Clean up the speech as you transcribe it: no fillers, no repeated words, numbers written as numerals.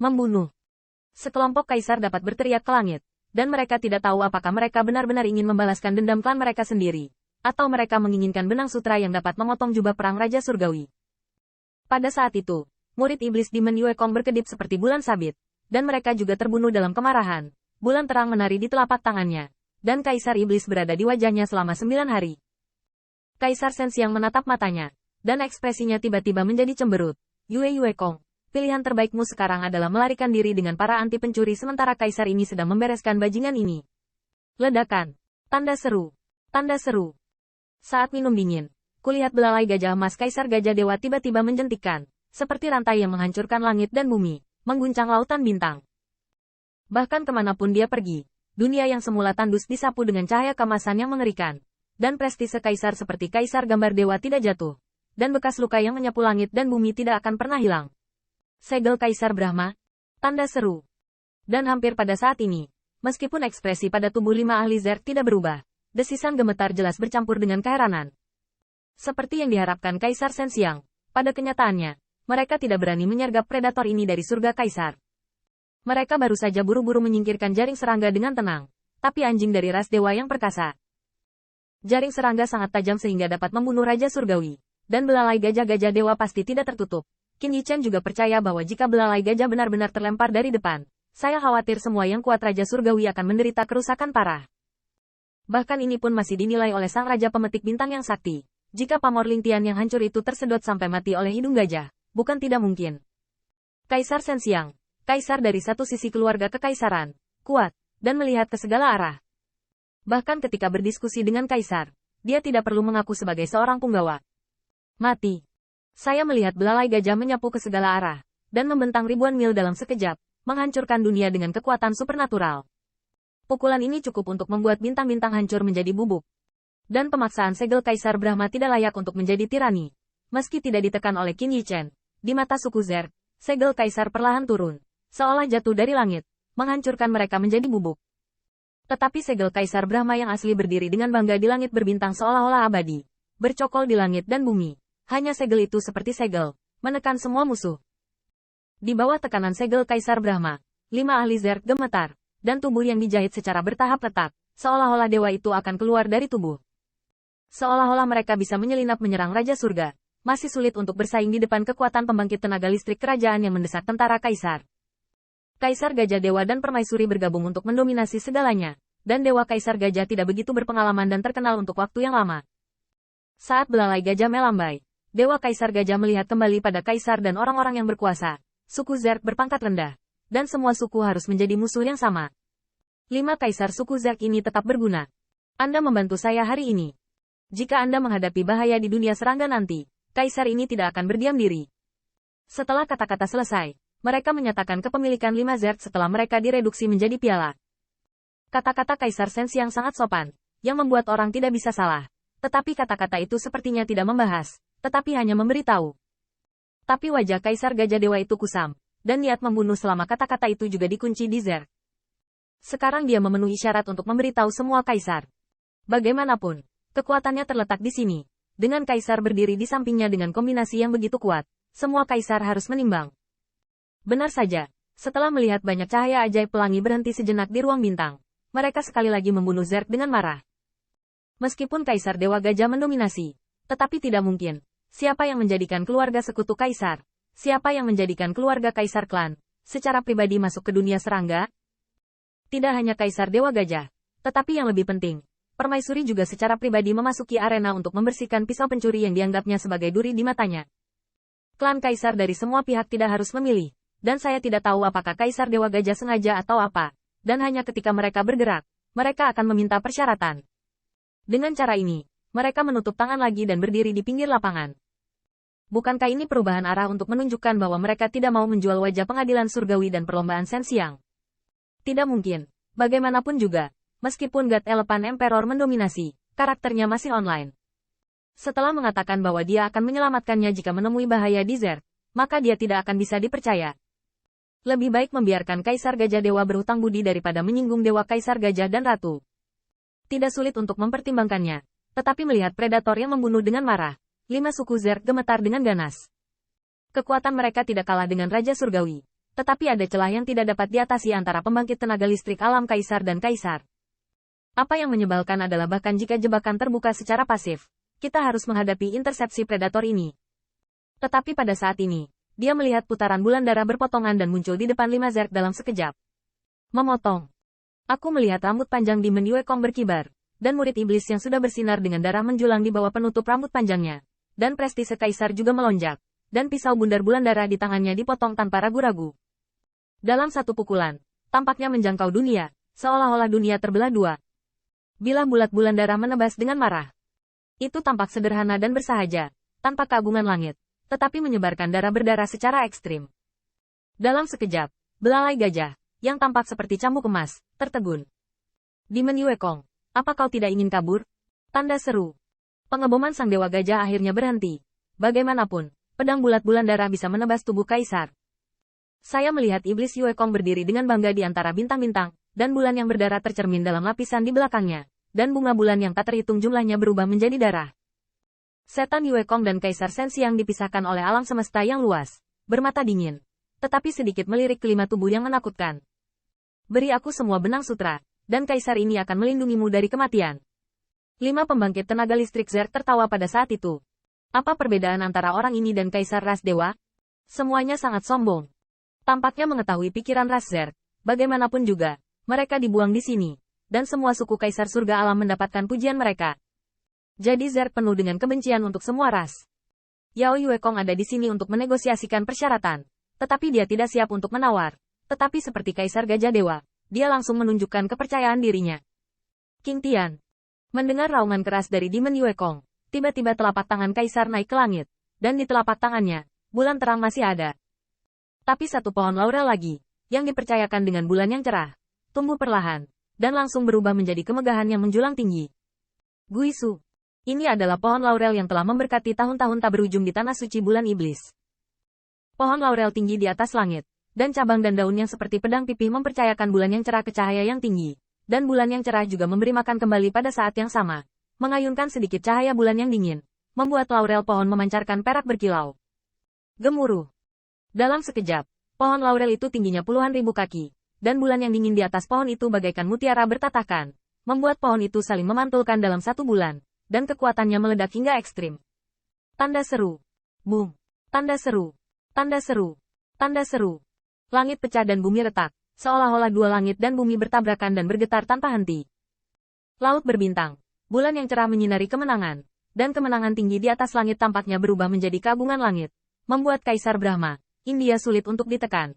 Membunuh. Sekelompok kaisar dapat berteriak ke langit, dan mereka tidak tahu apakah mereka benar-benar ingin membalaskan dendam klan mereka sendiri, atau mereka menginginkan benang sutra yang dapat memotong jubah perang Raja Surgawi. Pada saat itu, murid iblis Demon Yuekong berkedip seperti bulan sabit, dan mereka juga terbunuh dalam kemarahan. Bulan terang menari di telapak tangannya, dan kaisar iblis berada di wajahnya selama 9 hari. Kaisar Sensiang menatap matanya, dan ekspresinya tiba-tiba menjadi cemberut. Yuekong, pilihan terbaikmu sekarang adalah melarikan diri dengan para anti pencuri sementara kaisar ini sedang membereskan bajingan ini. Ledakan. Tanda seru. Tanda seru. Saat minum dingin, kulihat belalai gajah emas kaisar gajah dewa tiba-tiba menjentikkan, seperti rantai yang menghancurkan langit dan bumi, mengguncang lautan bintang. Bahkan kemanapun dia pergi, dunia yang semula tandus disapu dengan cahaya kemasan yang mengerikan, dan prestise kaisar seperti kaisar gambar dewa tidak jatuh, dan bekas luka yang menyapu langit dan bumi tidak akan pernah hilang. Segel Kaisar Brahma. Tanda seru. Dan hampir pada saat ini, meskipun ekspresi pada tubuh 5 ahli Zerg tidak berubah, desisan gemetar jelas bercampur dengan keheranan. Seperti yang diharapkan Kaisar Sensiang, pada kenyataannya, mereka tidak berani menyergap predator ini dari surga Kaisar. Mereka baru saja buru-buru menyingkirkan jaring serangga dengan tenang, tapi anjing dari ras dewa yang perkasa. Jaring serangga sangat tajam sehingga dapat membunuh Raja Surgawi, dan belalai gajah-gajah dewa pasti tidak tertutup. Qin Yichen juga percaya bahwa jika belalai gajah benar-benar terlempar dari depan, saya khawatir semua yang kuat Raja Surgawi akan menderita kerusakan parah. Bahkan ini pun masih dinilai oleh sang Raja Pemetik Bintang yang sakti. Jika pamor Lingtian yang hancur itu tersedot sampai mati oleh hidung gajah, bukan tidak mungkin. Kaisar Sensiang, kaisar dari satu sisi keluarga kekaisaran, kuat, dan melihat ke segala arah. Bahkan ketika berdiskusi dengan kaisar, dia tidak perlu mengaku sebagai seorang punggawa. Mati. Saya melihat belalai gajah menyapu ke segala arah, dan membentang ribuan mil dalam sekejap, menghancurkan dunia dengan kekuatan supernatural. Pukulan ini cukup untuk membuat bintang-bintang hancur menjadi bubuk. Dan pemaksaan segel Kaisar Brahma tidak layak untuk menjadi tirani. Meski tidak ditekan oleh Qin Yichen, di mata suku Zerg, segel Kaisar perlahan turun, seolah jatuh dari langit, menghancurkan mereka menjadi bubuk. Tetapi segel Kaisar Brahma yang asli berdiri dengan bangga di langit berbintang seolah-olah abadi, bercokol di langit dan bumi. Hanya segel itu seperti segel, menekan semua musuh. Di bawah tekanan segel Kaisar Brahma, 5 ahli Zerg gemetar, dan tubuh yang dijahit secara bertahap retak, seolah-olah dewa itu akan keluar dari tubuh. Seolah-olah mereka bisa menyelinap menyerang Raja Surga, masih sulit untuk bersaing di depan kekuatan pembangkit tenaga listrik kerajaan yang mendesak tentara Kaisar. Kaisar Gajah Dewa dan Permaisuri bergabung untuk mendominasi segalanya, dan Dewa Kaisar Gajah tidak begitu berpengalaman dan terkenal untuk waktu yang lama. Saat belalai gajah melambai, Dewa Kaisar Gajah melihat kembali pada Kaisar dan orang-orang yang berkuasa, suku Zerg berpangkat rendah, dan semua suku harus menjadi musuh yang sama. 5 Kaisar suku Zerg ini tetap berguna. Anda membantu saya hari ini. Jika Anda menghadapi bahaya di dunia serangga nanti, Kaisar ini tidak akan berdiam diri. Setelah kata-kata selesai, mereka menyatakan kepemilikan 5 Zerg setelah mereka direduksi menjadi piala. Kata-kata Kaisar Sensiang sangat sopan, yang membuat orang tidak bisa salah. Tetapi kata-kata itu sepertinya tidak membahas, tetapi hanya memberitahu. Tapi wajah Kaisar Gajah Dewa itu kusam, dan niat membunuh selama kata-kata itu juga dikunci di Zerg. Sekarang dia memenuhi syarat untuk memberitahu semua Kaisar. Bagaimanapun, kekuatannya terletak di sini. Dengan Kaisar berdiri di sampingnya dengan kombinasi yang begitu kuat, semua Kaisar harus menimbang. Benar saja, setelah melihat banyak cahaya ajaib pelangi berhenti sejenak di ruang bintang, mereka sekali lagi membunuh Zerg dengan marah. Meskipun Kaisar Dewa Gajah mendominasi, tetapi tidak mungkin. Siapa yang menjadikan keluarga sekutu Kaisar? Siapa yang menjadikan keluarga Kaisar klan, secara pribadi masuk ke dunia serangga? Tidak hanya Kaisar Dewa Gajah, tetapi yang lebih penting, Permaisuri juga secara pribadi memasuki arena untuk membersihkan pisau pencuri yang dianggapnya sebagai duri di matanya. Klan Kaisar dari semua pihak tidak harus memilih, dan saya tidak tahu apakah Kaisar Dewa Gajah sengaja atau apa, dan hanya ketika mereka bergerak, mereka akan meminta persyaratan. Dengan cara ini, mereka menutup tangan lagi dan berdiri di pinggir lapangan. Bukankah ini perubahan arah untuk menunjukkan bahwa mereka tidak mau menjual wajah pengadilan surgawi dan perlombaan Sensiang? Tidak mungkin. Bagaimanapun juga, meskipun God Elephant Emperor mendominasi, karakternya masih online. Setelah mengatakan bahwa dia akan menyelamatkannya jika menemui bahaya di Zerg, maka dia tidak akan bisa dipercaya. Lebih baik membiarkan Kaisar Gajah Dewa berhutang budi daripada menyinggung Dewa Kaisar Gajah dan Ratu. Tidak sulit untuk mempertimbangkannya, tetapi melihat predator yang membunuh dengan marah, 5 suku Zerg gemetar dengan ganas. Kekuatan mereka tidak kalah dengan Raja Surgawi, Tetapi ada celah yang tidak dapat diatasi antara pembangkit tenaga listrik alam kaisar dan kaisar. Apa yang menyebalkan adalah bahkan jika jebakan terbuka secara pasif, kita harus menghadapi intersepsi predator ini. Tetapi pada saat ini, dia melihat putaran bulan darah berpotongan dan muncul di depan 5 Zerg dalam sekejap. Memotong. Aku melihat rambut panjang di Yue Kong berkibar, dan murid iblis yang sudah bersinar dengan darah menjulang di bawah penutup rambut panjangnya. Dan prestise kaisar juga melonjak, dan pisau bundar bulan darah di tangannya dipotong tanpa ragu-ragu. Dalam satu pukulan, tampaknya menjangkau dunia, seolah-olah dunia terbelah dua. Bilah bulat bulan darah menebas dengan marah. Itu tampak sederhana dan bersahaja, tanpa keagungan langit, tetapi menyebarkan darah berdarah secara ekstrim. Dalam sekejap, belalai gajah, yang tampak seperti cambuk emas, tertegun. Demon Yue Kong, apa kau tidak ingin kabur? Tanda seru. Pengeboman sang dewa gajah akhirnya berhenti. Bagaimanapun, pedang bulat bulan darah bisa menebas tubuh kaisar. Saya melihat iblis Yue Kong berdiri dengan bangga di antara bintang-bintang, dan bulan yang berdarah tercermin dalam lapisan di belakangnya, dan bunga bulan yang tak terhitung jumlahnya berubah menjadi darah. Setan Yue Kong dan Kaisar Shen Xiang dipisahkan oleh alam semesta yang luas, bermata dingin, tetapi sedikit melirik kelima tubuh yang menakutkan. Beri aku semua benang sutra, dan Kaisar ini akan melindungimu dari kematian. 5 pembangkit tenaga listrik Zerg tertawa pada saat itu. Apa perbedaan antara orang ini dan Kaisar ras dewa? Semuanya sangat sombong. Tampaknya mengetahui pikiran ras Zerg, bagaimanapun juga, mereka dibuang di sini. Dan semua suku kaisar surga alam mendapatkan pujian mereka. Jadi Zerg penuh dengan kebencian untuk semua ras. Yao Yue Kong ada di sini untuk menegosiasikan persyaratan. Tetapi dia tidak siap untuk menawar. Tetapi seperti Kaisar Gajah Dewa, dia langsung menunjukkan kepercayaan dirinya. King Tian. Mendengar raungan keras dari Demon Yue Kong, tiba-tiba telapak tangan Kaisar naik ke langit. Dan di telapak tangannya, bulan terang masih ada. Tapi satu pohon laurel lagi, yang dipercayakan dengan bulan yang cerah, tumbuh perlahan. Dan langsung berubah menjadi kemegahan yang menjulang tinggi. Guisu. Ini adalah pohon laurel yang telah memberkati tahun-tahun tak berujung di tanah suci bulan iblis. Pohon laurel tinggi di atas langit, dan cabang dan daun yang seperti pedang pipih mempercayakan bulan yang cerah ke cahaya yang tinggi. Dan bulan yang cerah juga memberi makan kembali pada saat yang sama, mengayunkan sedikit cahaya bulan yang dingin, membuat laurel pohon memancarkan perak berkilau. Gemuruh. Dalam sekejap, pohon laurel itu tingginya puluhan ribu kaki. Dan bulan yang dingin di atas pohon itu bagaikan mutiara bertatakan, membuat pohon itu saling memantulkan dalam satu bulan, dan kekuatannya meledak hingga ekstrim. Tanda seru. Boom. Tanda seru. Tanda seru. Tanda seru. Langit pecah dan bumi retak, seolah-olah dua langit dan bumi bertabrakan dan bergetar tanpa henti. Laut berbintang. Bulan yang cerah menyinari kemenangan, dan kemenangan tinggi di atas langit tampaknya berubah menjadi keagungan langit, membuat Kaisar Brahma, India sulit untuk ditekan.